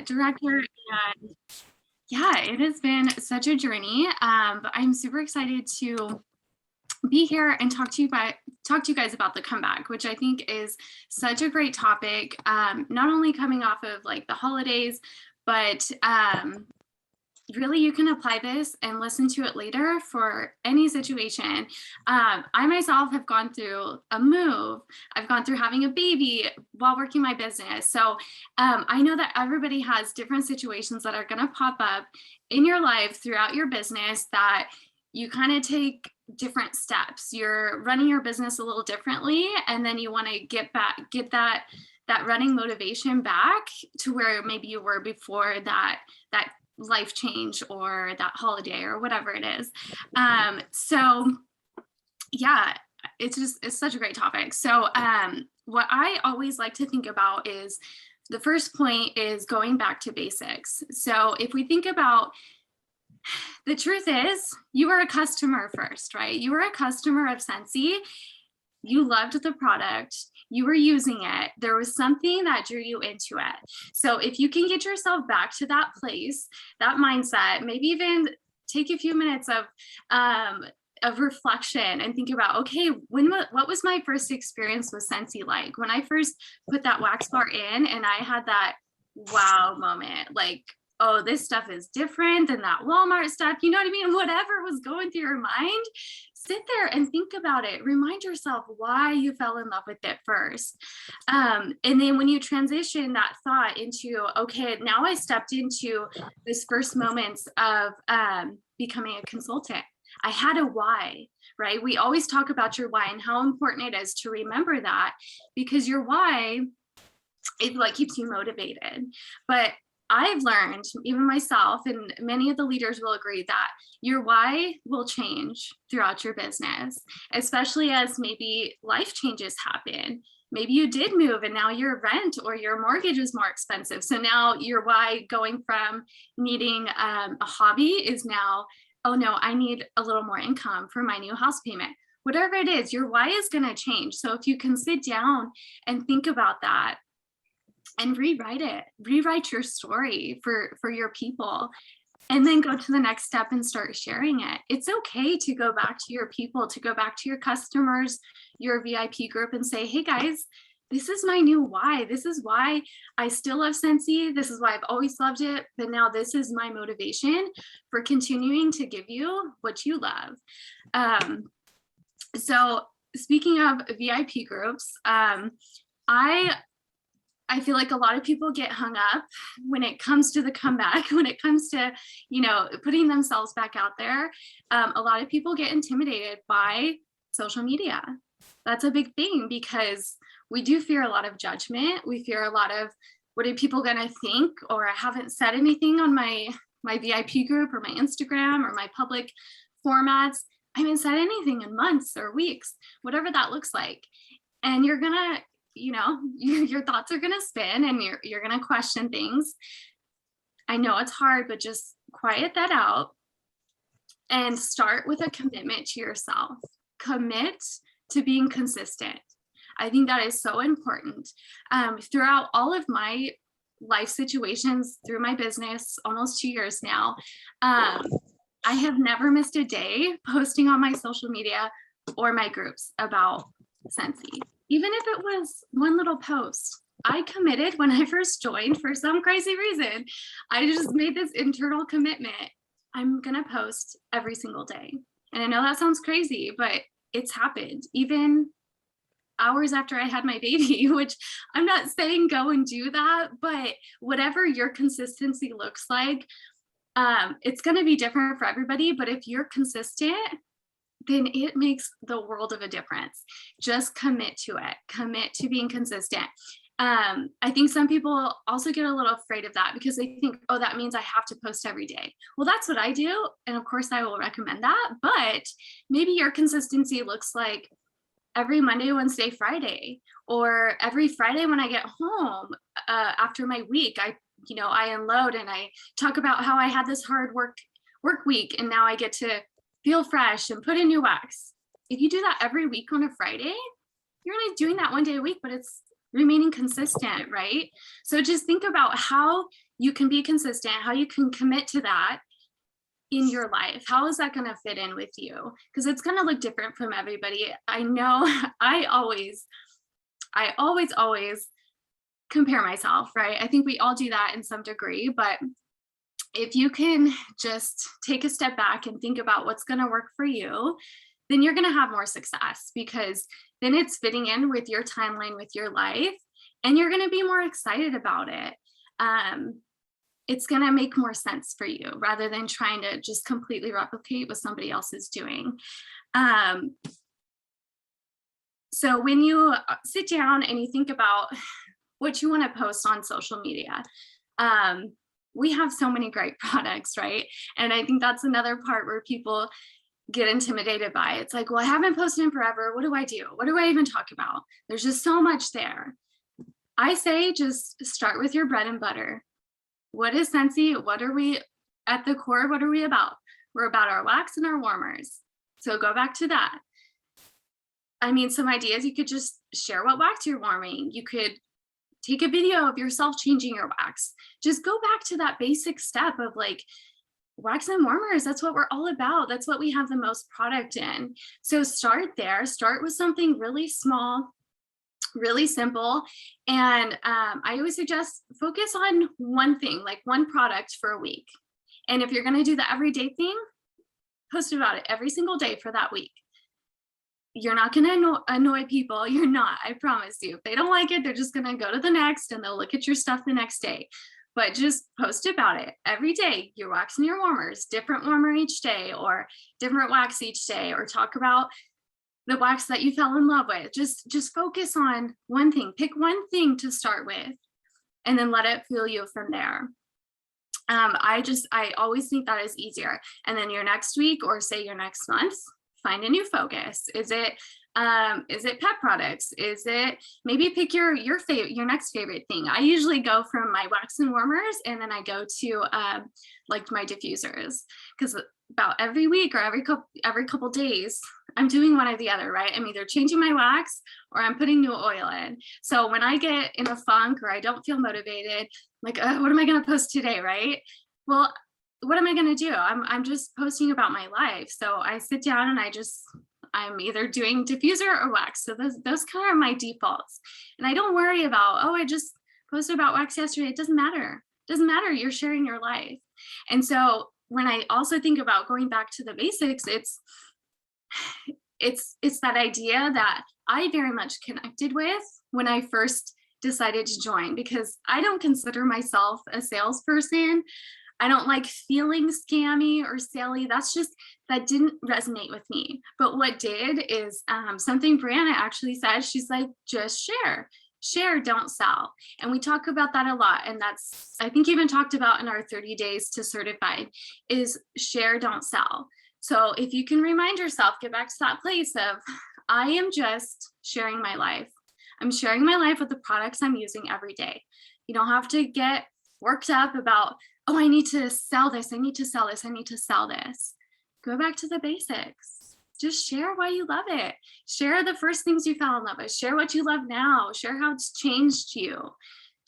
Director. And yeah, it has been such a journey. But I'm super excited to be here and talk to you guys about the comeback, which I think is such a great topic. Not only coming off of like the holidays, but really you can apply this and listen to it later for any situation. I myself have gone through a move. I've gone through having a baby while working my business. So I know that everybody has different situations that are going to pop up in your life throughout your business that you kind of take different steps. You're running your business a little differently, and then you want to get that running motivation back to where maybe you were before that life change or that holiday or whatever it is. So yeah, it's such a great topic. So what I always like to think about is the first point is going back to basics. So if we think about, the truth is you were a customer first, right? You were a customer of Scentsy. You loved the product, you were using it, there was something that drew you into it. So if you can get yourself back to that place, that mindset, maybe even take a few minutes of reflection and think about, okay, what was my first experience with Scentsy like? When I first put that wax bar in and I had that wow moment, like, oh, this stuff is different than that Walmart stuff, you know what I mean? Whatever was going through your mind, sit there and think about it. Remind yourself why you fell in love with it first. And then when you transition that thought into, okay, now I stepped into this first moments of becoming a consultant. I had a why, right? We always talk about your why and how important it is to remember that, because your why is what keeps you motivated. But I've learned, even myself, and many of the leaders will agree, that your why will change throughout your business, especially as maybe life changes happen. Maybe you did move and now your rent or your mortgage is more expensive. So now your why going from needing a hobby is now, oh no, I need a little more income for my new house payment. Whatever it is, your why is going to change. So if you can sit down and think about that, and rewrite your story for your people, and then go to the next step and start sharing it. It's okay to go back to your people, to go back to your customers, your VIP group, and say, hey guys, this is my new why. This is why I still love Scentsy. This is why I've always loved it. But now this is my motivation for continuing to give you what you love. So speaking of VIP groups, I feel like a lot of people get hung up when it comes to the comeback, when it comes to, putting themselves back out there. A lot of people get intimidated by social media. That's a big thing, because we do fear a lot of judgment. We fear a lot of, what are people going to think? Or I haven't said anything on my VIP group or my Instagram or my public formats. I haven't said anything in months or weeks, whatever that looks like. And you're going to, your thoughts are going to spin and you're going to question things. I know it's hard, but just quiet that out and start with a commitment to yourself. Commit to being consistent. I think that is so important. Throughout all of my life situations, through my business, almost 2 years now, I have never missed a day posting on my social media or my groups about Scentsy. Even if it was one little post. I committed when I first joined for some crazy reason. I just made this internal commitment. I'm going to post every single day. And I know that sounds crazy, but it's happened. Even hours after I had my baby, which I'm not saying go and do that, but whatever your consistency looks like, it's going to be different for everybody. But if you're consistent, then it makes the world of a difference. Just commit to it. Commit to being consistent. I think some people also get a little afraid of that because they think, oh, that means I have to post every day. Well, that's what I do. And of course I will recommend that, but maybe your consistency looks like every Monday, Wednesday, Friday, or every Friday when I get home after my week, I unload and I talk about how I had this hard work week and now I get to feel fresh and put in new wax. If you do that every week on a Friday, you're only doing that one day a week, but it's remaining consistent, right? So just think about how you can be consistent, how you can commit to that in your life. How is that going to fit in with you? Because it's going to look different from everybody. I know I always compare myself, right? I think we all do that in some degree, but if you can just take a step back and think about what's going to work for you, then you're going to have more success, because then it's fitting in with your timeline, with your life, and you're going to be more excited about it. It's going to make more sense for you rather than trying to just completely replicate what somebody else is doing. So when you sit down and you think about what you want to post on social media, we have so many great products, right? And I think that's another part where people get intimidated by. It's like, well, I haven't posted in forever. What do I do? What do I even talk about? There's just so much there. I say just start with your bread and butter. What is Scentsy? What are we at the core? What are we about? We're about our wax and our warmers. So go back to that. I mean, some ideas, you could just share what wax you're warming. You could take a video of yourself changing your wax. Just go back to that basic step of like, wax and warmers, that's what we're all about. That's what we have the most product in. So start there, start with something really small, really simple. And I always suggest focus on one thing, like one product for a week. And if you're going to do the everyday thing, post about it every single day for that week. You're not going to annoy people. You're not, I promise you. If they don't like it, they're just going to go to the next and they'll look at your stuff the next day. But just post about it every day. Your wax and your warmers, different warmer each day, or different wax each day, or talk about the wax that you fell in love with. Just focus on one thing. Pick one thing to start with, and then let it fuel you from there. I always think that is easier. And then your next week, or say your next month, find a new focus. Is it pet products? Is it, maybe pick your next favorite thing. I usually go from my wax and warmers, and then I go to like my diffusers, because about every week or every couple days, I'm doing one or the other, right? I'm either changing my wax or I'm putting new oil in. So when I get in a funk or I don't feel motivated, like, what am I going to post today, right? Well, what am I going to do? I'm just posting about my life. So I sit down and I'm either doing diffuser or wax. So those kind of are my defaults. And I don't worry about, I just posted about wax yesterday. It doesn't matter. It doesn't matter. You're sharing your life. And so when I also think about going back to the basics, it's that idea that I very much connected with when I first decided to join, because I don't consider myself a salesperson. I don't like feeling scammy or saley. That didn't resonate with me. But what did is something Brianna actually said. She's like, just share, don't sell. And we talk about that a lot. And that's, I think, even talked about in our 30 days to certified, is share, don't sell. So if you can remind yourself, get back to that place of, I am just sharing my life. I'm sharing my life with the products I'm using every day. You don't have to get worked up about, I need to sell this. I need to sell this. I need to sell this. Go back to the basics. Just share why you love it. Share the first things you fell in love with. Share what you love now. Share how it's changed you.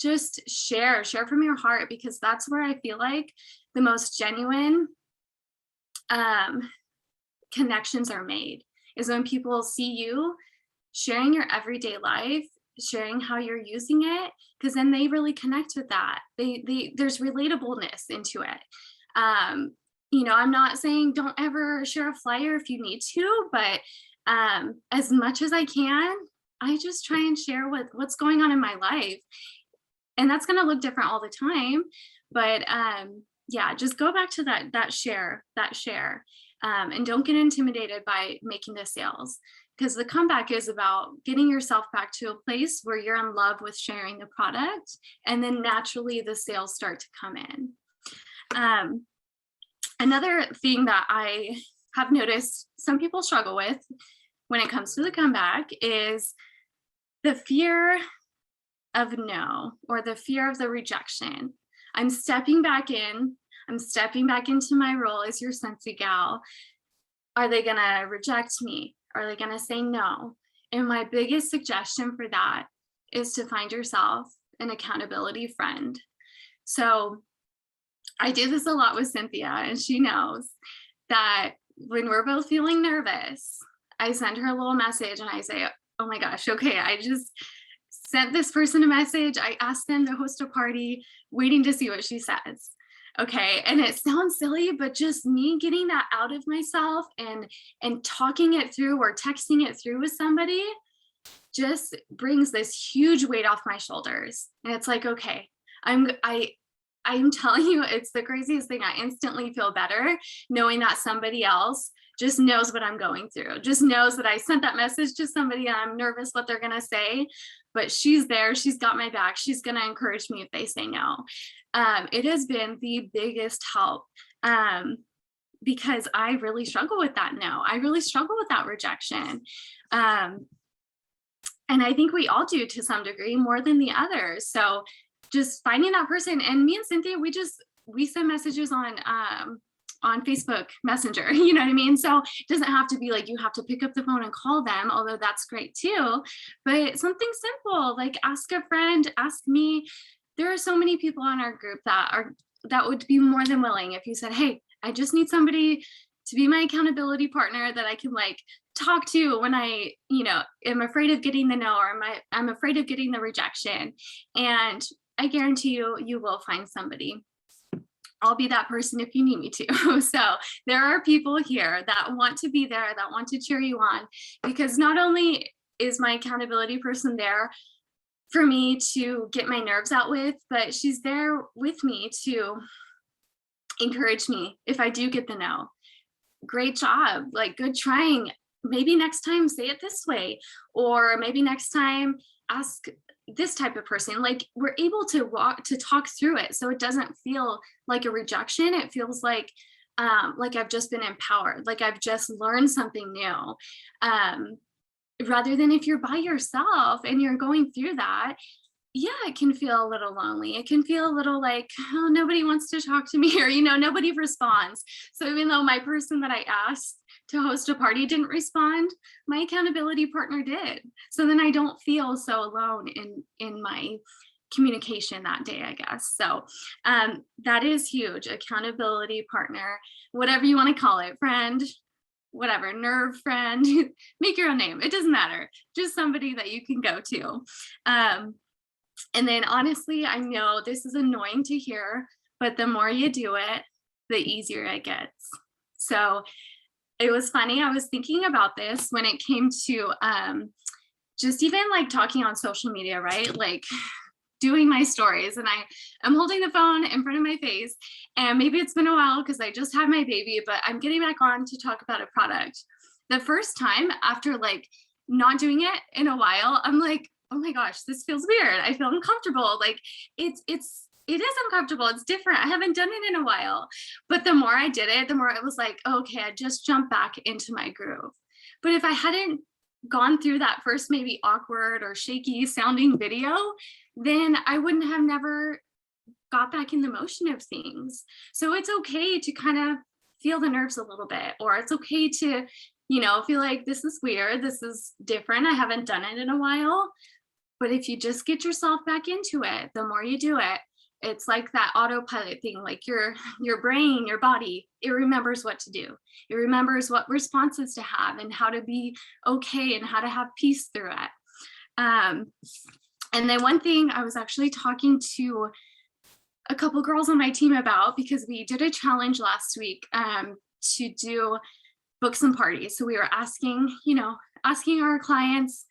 Just share from your heart, because that's where I feel like the most genuine connections are made, is when people see you sharing your everyday life, sharing how you're using it, because then they really connect with that. There's relatableness into it. I'm not saying don't ever share a flyer if you need to, but as much as I can, I just try and share what's going on in my life. And that's going to look different all the time. But just go back to that share. And don't get intimidated by making the sales, because the comeback is about getting yourself back to a place where you're in love with sharing the product, and then naturally the sales start to come in. Another thing that I have noticed some people struggle with when it comes to the comeback is the fear of no, or the fear of the rejection. I'm stepping back into my role as your Scentsy gal. Are they gonna reject me? Are they gonna say no? And my biggest suggestion for that is to find yourself an accountability friend. So I do this a lot with Cynthia, and she knows that when we're both feeling nervous, I send her a little message and I say, oh my gosh, okay, I just sent this person a message. I asked them to host a party, waiting to see what she says. Okay. And it sounds silly, but just me getting that out of myself and talking it through or texting it through with somebody just brings this huge weight off my shoulders. And it's like, okay, I'm telling you, it's the craziest thing. I instantly feel better knowing that somebody else just knows what I'm going through, just knows that I sent that message to somebody. I'm nervous what they're going to say, but she's there. She's got my back. She's going to encourage me if they say no. It has been the biggest help because I really struggle with that no. I really struggle with that rejection. And I think we all do to some degree more than the others. So just finding that person, and me and Cynthia, we send messages on Facebook Messenger, you know what I mean? So it doesn't have to be like you have to pick up the phone and call them, although that's great too. But something simple like ask a friend, ask me. There are so many people in our group that would be more than willing if you said, hey, I just need somebody to be my accountability partner that I can like talk to when I, am afraid of getting the no, or I'm afraid of getting the rejection. And I guarantee you will find somebody. I'll be that person if you need me to. So there are people here that want to be there, that want to cheer you on, because not only is my accountability person there for me to get my nerves out with, but she's there with me to encourage me if I do get the no. Great job, like good trying. Maybe next time say it this way, or maybe next time ask this type of person. Like we're able to talk through it, so it doesn't feel like a rejection. It feels like I've just been empowered, like I've just learned something new. Rather than if you're by yourself and you're going through that, yeah, it can feel a little lonely. It can feel a little like, oh, nobody wants to talk to me, or nobody responds. So even though my person that I asked to host a party didn't respond, my accountability partner did. So then I don't feel so alone in my communication that day, I guess. So that is huge. Accountability partner, whatever you want to call it, friend, whatever, nerve friend, make your own name. It doesn't matter. Just somebody that you can go to. And then honestly, I know this is annoying to hear, but the more you do it, the easier it gets. So it was funny. I was thinking about this when it came to just even like talking on social media, right? Like doing my stories, and I'm holding the phone in front of my face, and maybe it's been a while because I just had my baby, but I'm getting back on to talk about a product. The first time after like not doing it in a while, I'm like, oh my gosh, this feels weird. I feel uncomfortable. Like it is uncomfortable. It's different. I haven't done it in a while. But the more I did it, the more it was like, okay, I just jumped back into my groove. But if I hadn't gone through that first maybe awkward or shaky sounding video, then I wouldn't have never got back in the motion of things. So it's okay to kind of feel the nerves a little bit, or it's okay to, feel like this is weird. This is different. I haven't done it in a while. But if you just get yourself back into it, the more you do it, it's like that autopilot thing, like your brain, your body, it remembers what to do. It remembers what responses to have and how to be okay and how to have peace through it. And then one thing I was actually talking to a couple girls on my team about, because we did a challenge last week to do books and parties. So we were asking our clients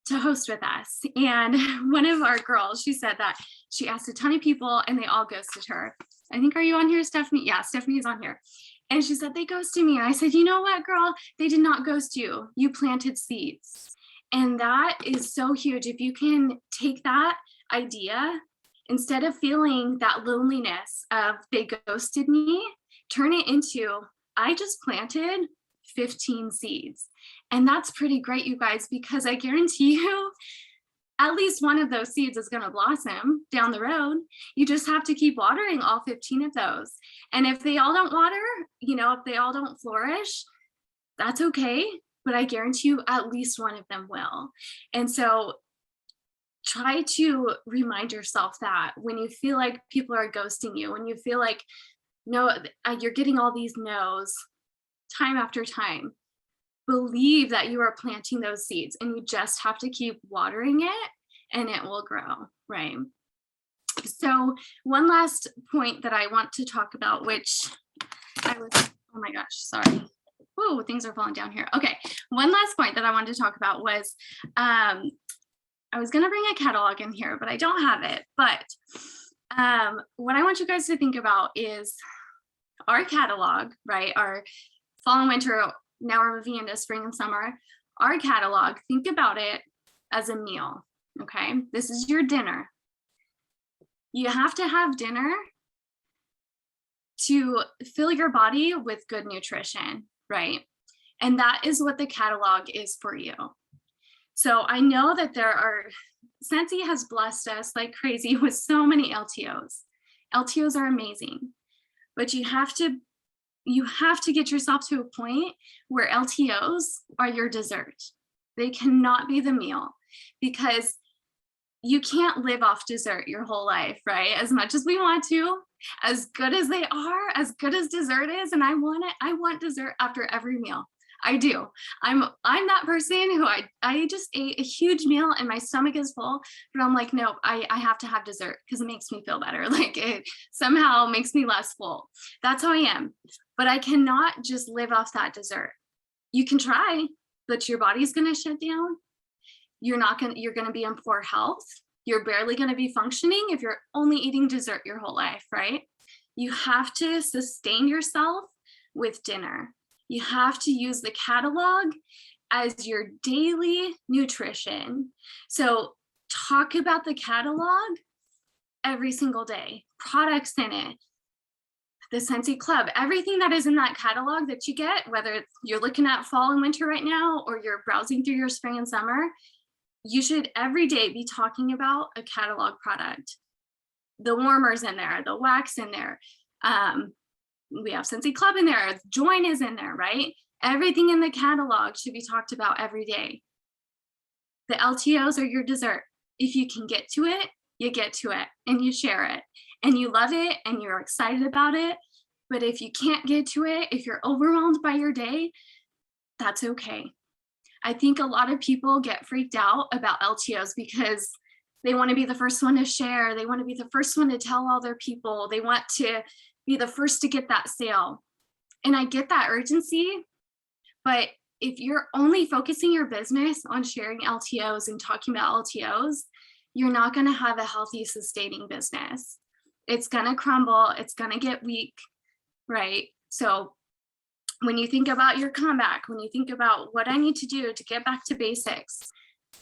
to host with us. And one of our girls, she said that she asked a ton of people and they all ghosted her. I think, are you on here, Stephanie? Yeah, Stephanie's on here. And she said, they ghosted me. And I said, you know what, girl? They did not ghost you. You planted seeds. And that is so huge. If you can take that idea, instead of feeling that loneliness of they ghosted me, turn it into, I just planted 15 seeds. And that's pretty great, you guys, because I guarantee you at least one of those seeds is going to blossom down the road. You just have to keep watering all 15 of those. And if they all don't water, if they all don't flourish, that's okay. But I guarantee you at least one of them will. And so try to remind yourself that when you feel like people are ghosting you, when you feel like no, you're getting all these no's time after time, believe that you are planting those seeds and you just have to keep watering it and it will grow, right? So one last point that I want to talk about, which oh my gosh, sorry. Whoa, things are falling down here. Okay, one last point that I wanted to talk about was, I was gonna bring a catalog in here, but I don't have it. But what I want you guys to think about is our catalog, right? Our fall and winter, now we're moving into spring and summer. Our catalog, think about it as a meal, okay? This is your dinner. You have to have dinner to fill your body with good nutrition, right? And that is what the catalog is for you. So I know that Scentsy has blessed us like crazy with so many LTOs. LTOs are amazing, but you have to get yourself to a point where LTOs are your dessert. They cannot be the meal, because you can't live off dessert your whole life, right? As much as we want to, as good as they are, as good as dessert is, and I want dessert after every meal. I do. I'm that person who I just ate a huge meal and my stomach is full, but I'm like, no, I have to have dessert because it makes me feel better. Like it somehow makes me less full. That's how I am. But I cannot just live off that dessert. You can try, but your body's gonna shut down. You're gonna be in poor health. You're barely gonna be functioning if you're only eating dessert your whole life, right? You have to sustain yourself with dinner. You have to use the catalog as your daily nutrition. So talk about the catalog every single day, products in it, the Scentsy Club, everything that is in that catalog that you get, whether you're looking at fall and winter right now, or you're browsing through your spring and summer, you should every day be talking about a catalog product. The warmers in there, the wax in there, we have Scentsy Club in there, Join is in there, right? Everything in the catalog should be talked about every day. The LTOs are your dessert. If you can get to it, you get to it and you share it and you love it and you're excited about it. But if you can't get to it, if you're overwhelmed by your day, that's okay. I think a lot of people get freaked out about LTOs because they want to be the first one to share. They want to be the first one to tell all their people. They want to be the first to get that sale. And I get that urgency, but if you're only focusing your business on sharing LTOs and talking about LTOs, you're not going to have a healthy, sustaining business. It's going to crumble. It's going to get weak, right? So when you think about your comeback, when you think about what I need to do to get back to basics,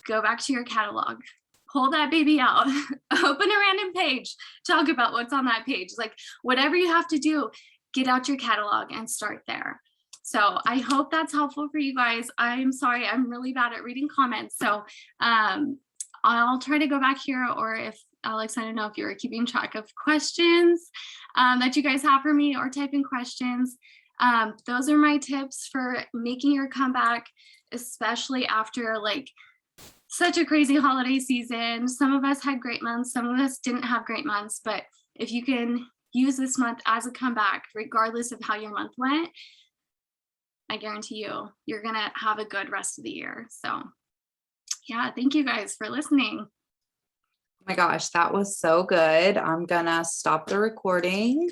go back to your catalog. Pull that baby out, open a random page, talk about what's on that page. Like whatever you have to do, get out your catalog and start there. So I hope that's helpful for you guys. I'm sorry, I'm really bad at reading comments. So I'll try to go back here, or if Alex, I don't know if you were keeping track of questions that you guys have for me, or type in questions. Those are my tips for making your comeback, especially after like such a crazy holiday season. Some of us had great months, some of us didn't have great months, but if you can use this month as a comeback, regardless of how your month went, I guarantee you, you're gonna have a good rest of the year. So yeah, thank you guys for listening. Oh my gosh, that was so good. I'm gonna stop the recording.